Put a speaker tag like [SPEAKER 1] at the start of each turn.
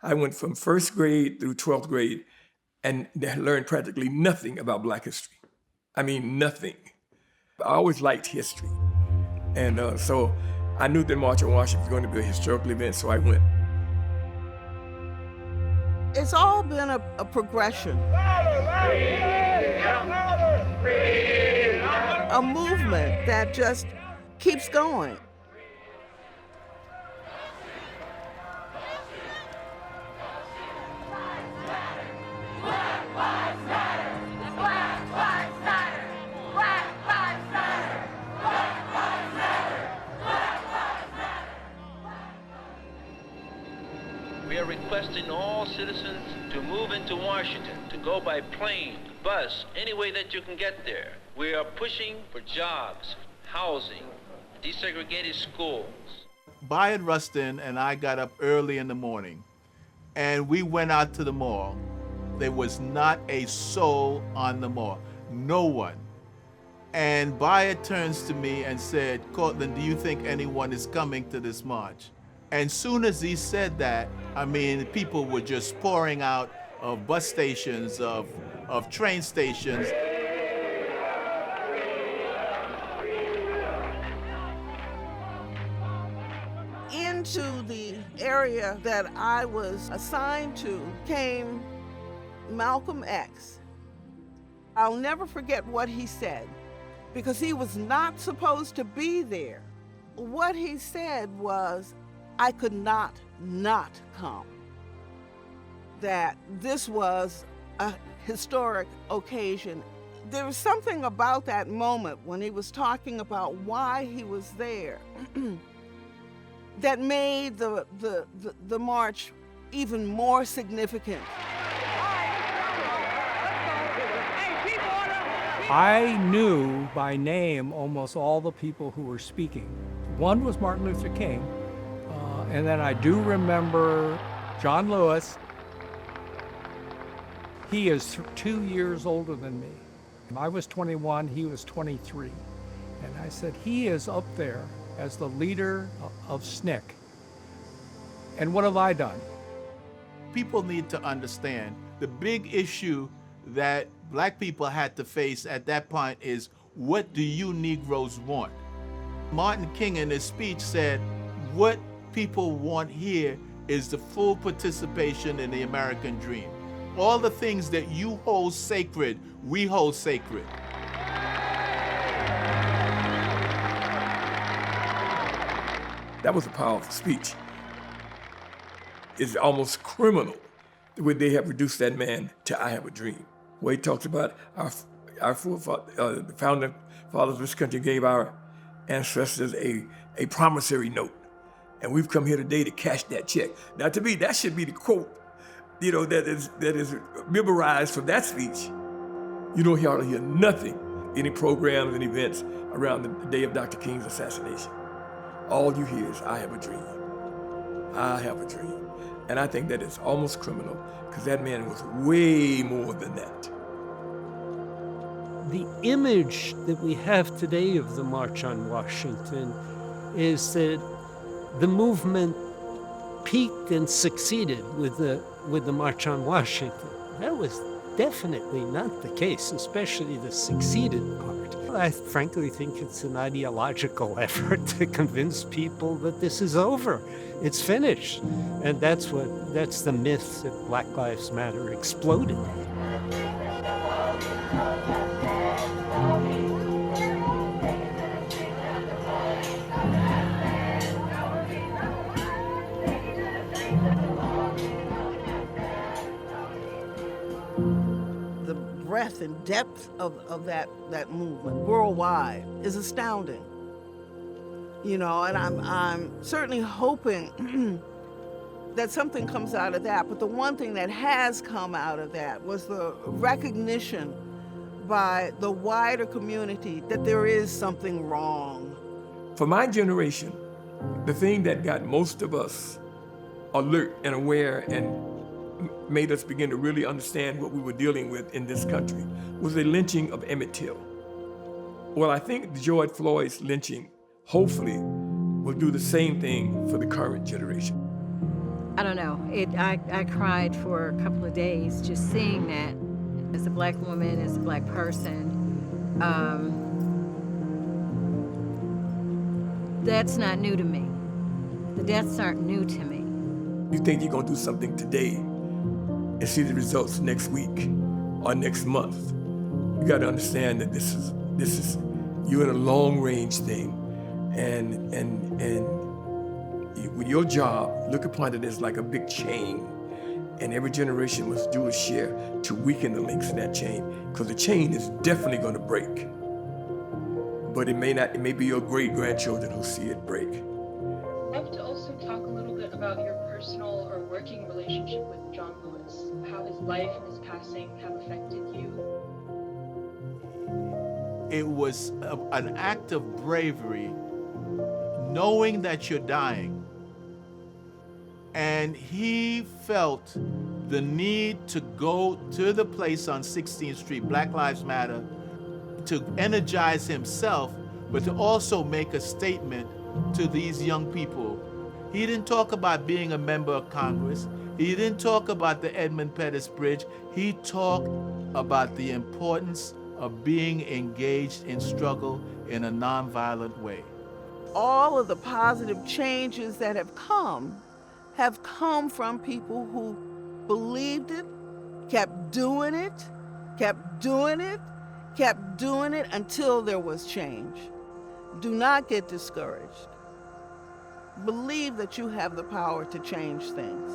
[SPEAKER 1] I went from first grade through 12th grade and learned practically nothing about Black history. I mean, nothing. I always liked history. And so I knew that March on Washington was going to be a historical event, so I went.
[SPEAKER 2] It's all been a progression. A movement that just keeps going.
[SPEAKER 3] We are requesting all citizens to move into Washington, to go by plane, bus, any way that you can get there. We are pushing for jobs, housing, desegregated schools.
[SPEAKER 4] Bayard Rustin and I got up early in the morning, and we went out to the mall. There was not a soul on the mall, no one. And Bayard turns to me and said, "Courtland, do you think anyone is coming to this march?" And soon as he said that, I mean, people were just pouring out of bus stations, of train stations.
[SPEAKER 2] Into the area that I was assigned to came Malcolm X. I'll never forget what he said, because he was not supposed to be there. What he said was, I could not come. That this was a historic occasion. There was something about that moment when he was talking about why he was there that made the march even more significant.
[SPEAKER 5] I knew by name almost all the people who were speaking. One was Martin Luther King, and then I do remember John Lewis. He is 2 years older than me. I was 21, he was 23. And I said, he is up there as the leader of SNCC. And what have I done?
[SPEAKER 4] People need to understand the big issue that Black people had to face at that point is, what do you Negroes want? Martin King in his speech said, what people want here is the full participation in the American dream. All the things that you hold sacred, we hold sacred.
[SPEAKER 1] That was a powerful speech. It's almost criminal the way they have reduced that man to I have a dream. Where he talks about our forefathers, the founding fathers of this country gave our ancestors a promissory note. And we've come here today to cash that check. Now to me, that should be the quote, that is memorized from that speech. You don't hardly hear nothing, any programs and events around the day of Dr. King's assassination. All you hear is, I have a dream. I have a dream. And I think that is almost criminal, because that man was way more than that.
[SPEAKER 6] The image that we have today of the March on Washington is that the movement peaked and succeeded with the March on Washington. That was definitely not the case, especially the succeeded part. I frankly think it's an ideological effort to convince people that this is over. It's finished. And that's the myth that Black Lives Matter exploded.
[SPEAKER 2] The breadth and depth of that movement worldwide is astounding. And I'm certainly hoping that something comes out of that. But the one thing that has come out of that was the recognition by the wider community that there is something wrong.
[SPEAKER 1] For my generation, the thing that got most of us alert and aware and made us begin to really understand what we were dealing with in this country was the lynching of Emmett Till. Well, I think George Floyd's lynching hopefully will do the same thing for the current generation.
[SPEAKER 7] I don't know. I cried for a couple of days just seeing that. As a black woman, as a black person, that's not new to me. The deaths aren't new to me.
[SPEAKER 1] You think you're gonna do something today and see the results next week or next month. You gotta understand that this is you're in a long range thing, and with your job, look upon it as like a big chain, and every generation must do a share to weaken the links in that chain, because the chain is definitely going to break. But it may be your great-grandchildren who see it break.
[SPEAKER 8] I'd love to also talk a little bit about your personal or working relationship with John Lewis, how his life and his passing have affected you.
[SPEAKER 4] It was an act of bravery, knowing that you're dying. And he felt the need to go to the place on 16th Street, Black Lives Matter, to energize himself, but to also make a statement to these young people. He didn't talk about being a member of Congress. He didn't talk about the Edmund Pettus Bridge. He talked about the importance of being engaged in struggle in a nonviolent way.
[SPEAKER 2] All of the positive changes that have come from people who believed it, kept doing it, kept doing it, kept doing it until there was change. Do not get discouraged. Believe that you have the power to change things.